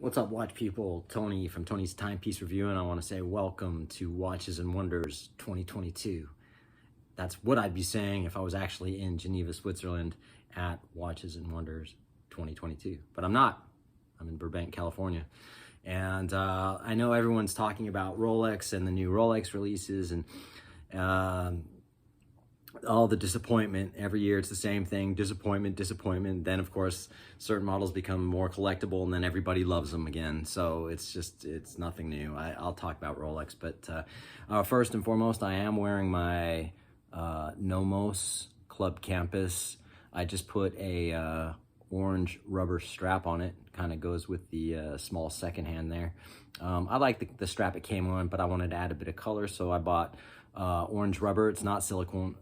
What's up, watch people? Tony from Tony's Timepiece Review, and I want to say welcome to Watches and Wonders 2022. That's what I'd be saying if I was actually in Geneva, Switzerland at Watches and Wonders 2022. But I'm not. I'm in Burbank, California. And I know everyone's talking about Rolex and the new Rolex releases and all the disappointment. Every year it's the same thing: disappointment, disappointment. Then of course certain models become more collectible and then everybody loves them again. So it's nothing new. I'll talk about Rolex, but first and foremost, I am wearing my Nomos Club Campus. I just put a orange rubber strap on it. Kind of goes with the small second hand there. I like the strap it came on, but I wanted to add a bit of color, so I bought orange rubber. It's not silicone,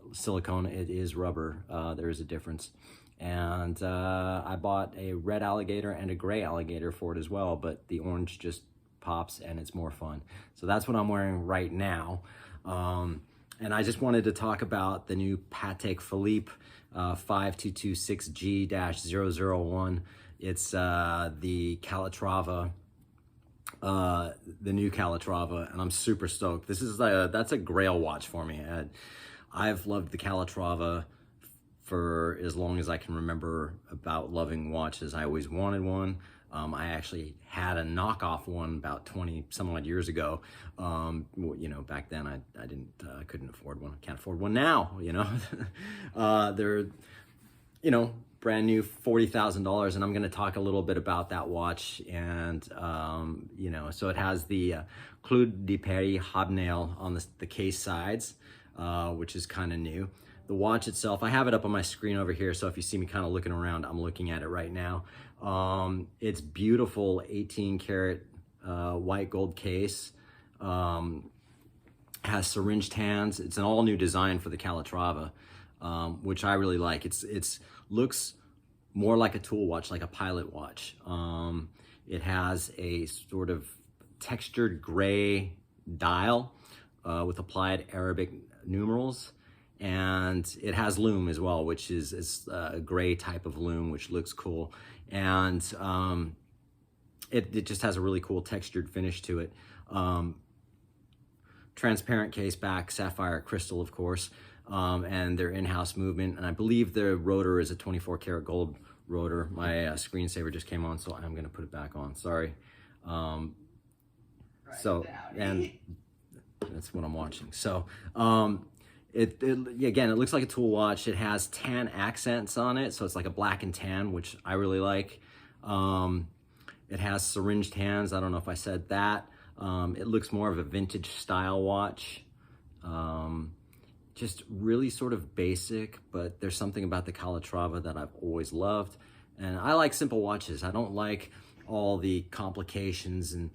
it is rubber. There is a difference. And I bought a red alligator and a gray alligator for it as well, but the orange just pops and it's more fun. So that's what I'm wearing right now. And I just wanted to talk about the new Patek Philippe 5226G-001. It's the Calatrava, the new Calatrava, and I'm super stoked. That's a Grail watch for me. I've loved the Calatrava for as long as I can remember about loving watches. I always wanted one. I actually had a knockoff one about 20 some odd years ago. You know, back then I couldn't afford one. I can't afford one now, you know. They're, you know, brand new, $40,000, and I'm going to talk a little bit about that watch. And you know, so it has the Clou de Paris hobnail on the case sides, which is kind of new. The watch itself, I have it up on my screen over here, so if you see me kind of looking around, I'm looking at it right now. It's beautiful 18 karat white gold case. Has syringed hands. It's an all new design for the Calatrava, which I really like. It's looks more like a tool watch, like a pilot watch. It has a sort of textured gray dial with applied Arabic numerals, and it has lume as well, which is a gray type of lume, which looks cool. And it just has a really cool textured finish to it. Transparent case back, sapphire crystal, of course, and their in-house movement. And I believe the rotor is a 24 karat gold rotor. My screensaver just came on, so I'm gonna put it back on, sorry. So, and that's what I'm watching. So, again, it looks like a tool watch. It has tan accents on it, so it's like a black and tan, which I really like. It has syringed hands. I don't know if I said that. It looks more of a vintage style watch. Just really sort of basic, but there's something about the Calatrava that I've always loved. And I like simple watches. I don't like all the complications and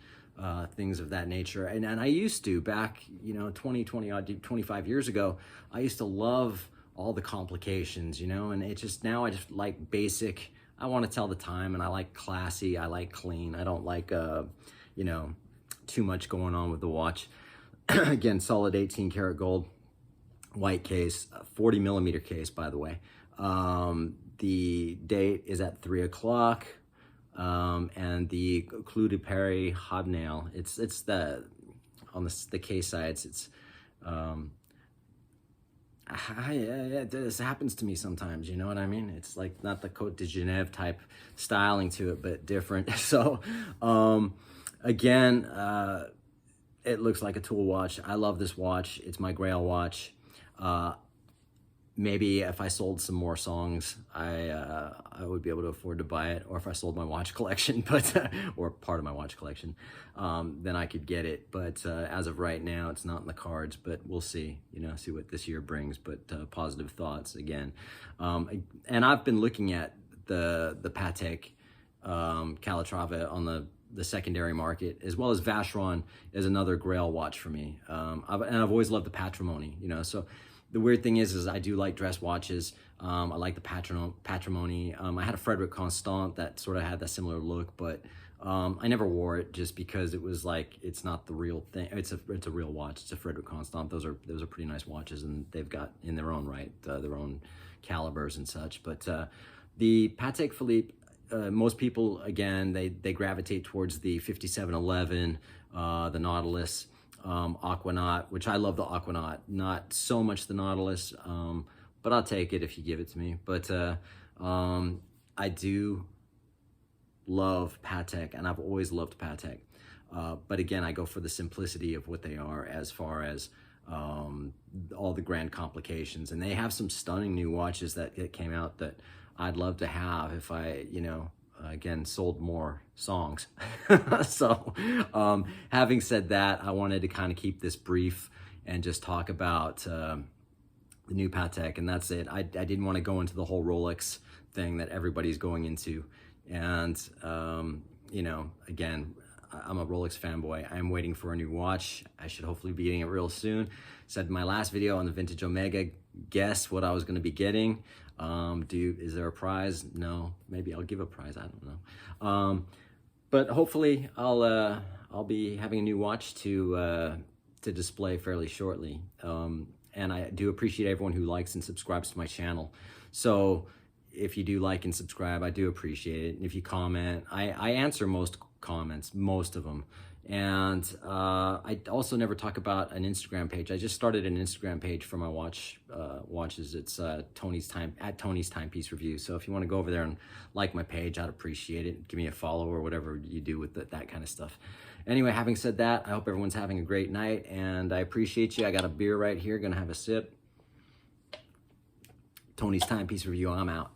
things of that nature. And I used to, back, you know, 25 years ago, I used to love all the complications, you know, and now I just like basic. I want to tell the time, and I like classy, I like clean. I don't like, you know, too much going on with the watch. Again, solid 18 karat gold, white case, 40 millimeter case, by the way. The date is at 3 o'clock. And the Clou de Paris hobnail, it's on the case sides, it's this happens to me sometimes, you know what I mean? It's like not the Côte de Genève type styling to it, but different. So again, it looks like a tool watch. I love this watch. It's my Grail watch. Maybe if I sold some more songs, I would be able to afford to buy it, or if I sold my watch collection, but or part of my watch collection, then I could get it. But as of right now, it's not in the cards. But we'll see, you know, see what this year brings. But positive thoughts again. And I've been looking at the Patek Calatrava on the secondary market, as well as Vacheron is another Grail watch for me. And I've always loved the Patrimony, you know, so. The weird thing is I do like dress watches. I like the Patrimony. I had a Frederic Constant that sort of had that similar look, but I never wore it just because it was like, it's not the real thing. It's a real watch. It's a Frederic Constant. Those are pretty nice watches, and they've got in their own right their own calibers and such. But the Patek Philippe most people, again, they gravitate towards the 5711, the Nautilus, Aquanaut, which I love the Aquanaut, not so much the Nautilus, but I'll take it if you give it to me. But I do love Patek, and I've always loved Patek. But again, I go for the simplicity of what they are as far as all the grand complications. And they have some stunning new watches that came out that I'd love to have if I, again, sold more songs. So having said that, I wanted to kind of keep this brief and just talk about the new Patek, and that's it. I didn't want to go into the whole Rolex thing that everybody's going into. And, again, I'm a Rolex fanboy. I'm waiting for a new watch. I should hopefully be getting it real soon. Said in my last video on the Vintage Omega, guess what I was going to be getting. Is there a prize? No. Maybe I'll give a prize. I don't know. But hopefully I'll be having a new watch to display fairly shortly. And I do appreciate everyone who likes and subscribes to my channel. So if you do like and subscribe, I do appreciate it. And if you comment, I answer most comments, most of them. And I also never talk about an Instagram page. I just started an Instagram page for my watches. It's Tony's Timepiece Review. So if you want to go over there and like my page, I'd appreciate it. Give me a follow or whatever you do with that kind of stuff. Anyway, having said that, I hope everyone's having a great night, and I appreciate you. I got a beer right here, gonna have a sip. Tony's Timepiece Review, I'm out.